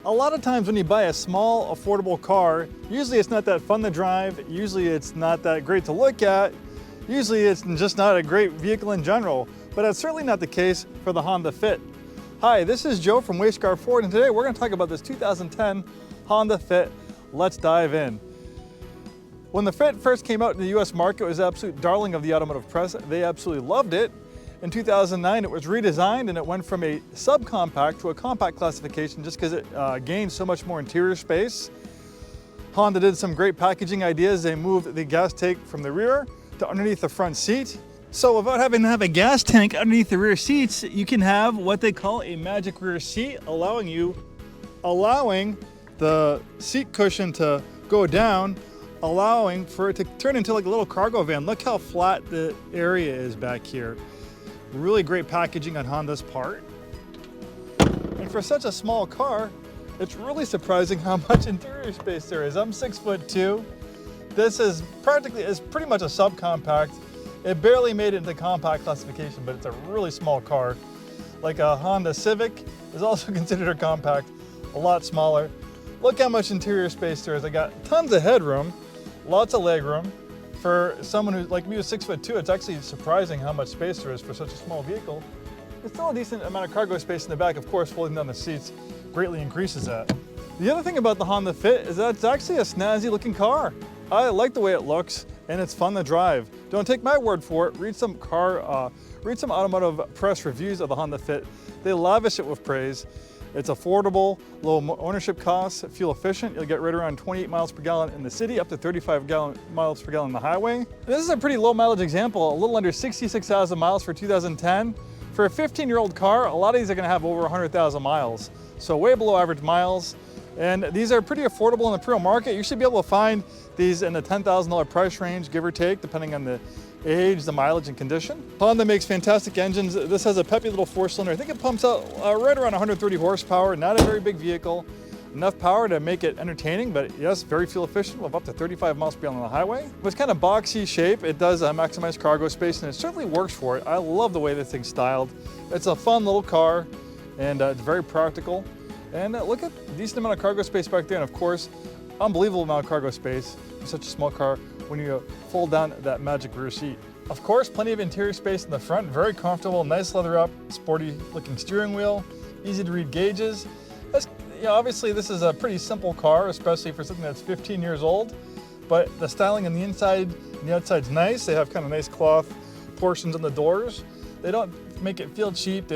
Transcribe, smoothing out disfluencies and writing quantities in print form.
A lot of times when you buy a small, affordable car, usually it's not that fun to drive, usually it's not that great to look at, usually it's just not a great vehicle in general, but that's certainly not the case for the Honda Fit. Hi, this is Joe from Way Scarff Ford, and today we're going to talk about this 2010 Honda Fit. Let's dive in. When the Fit first came out in the US market, it was an absolute darling of the automotive press. They absolutely loved it. In 2009, it was redesigned and it went from a subcompact to a compact classification just because it gained so much more interior space. Honda did some great packaging ideas. They moved the gas tank from the rear to underneath the front seat. So without having to have a gas tank underneath the rear seats, you can have what they call a magic rear seat, allowing the seat cushion to go down, allowing for it to turn into like a little cargo van. Look how flat the area is back here. Really great packaging on Honda's part. And for such a small car, it's really surprising how much interior space there is. I'm 6'2". This is pretty much a subcompact. It barely made it into compact classification, but it's a really small car. Like a Honda Civic is also considered a compact, a lot smaller. Look how much interior space there is. I got tons of headroom, lots of legroom. For someone who's like me, who's 6'2", it's actually surprising how much space there is for such a small vehicle. It's still a decent amount of cargo space in the back. Of course, folding down the seats greatly increases that. The other thing about the Honda Fit is that it's actually a snazzy looking car. I like the way it looks and it's fun to drive. Don't take my word for it. Read some automotive press reviews of the Honda Fit. They lavish it with praise. It's affordable, low ownership costs, fuel efficient. You'll get right around 28 miles per gallon in the city, up to 35 miles per gallon on the highway. This is a pretty low mileage example, a little under 66,000 miles for 2010. For a 15-year-old car, a lot of these are gonna have over 100,000 miles. So way below average miles. And these are pretty affordable in the pre-owned market. You should be able to find these in the $10,000 price range, give or take, depending on the age, the mileage, and condition. Honda makes fantastic engines. This has a peppy little 4-cylinder. I think it pumps out right around 130 horsepower. Not a very big vehicle. Enough power to make it entertaining, but yes, very fuel efficient with up to 35 miles per gallon on the highway. With kind of boxy shape, it does maximize cargo space, and it certainly works for it. I love the way this thing's styled. It's a fun little car, and it's very practical. And look at a decent amount of cargo space back there, and of course, unbelievable amount of cargo space for such a small car when you fold down that magic rear seat. Of course, plenty of interior space in the front, very comfortable, nice leather up, sporty looking steering wheel, easy to read gauges. Obviously this is a pretty simple car, especially for something that's 15 years old, but the styling on the inside and the outside's nice. They have kind of nice cloth portions on the doors. They don't make it feel cheap.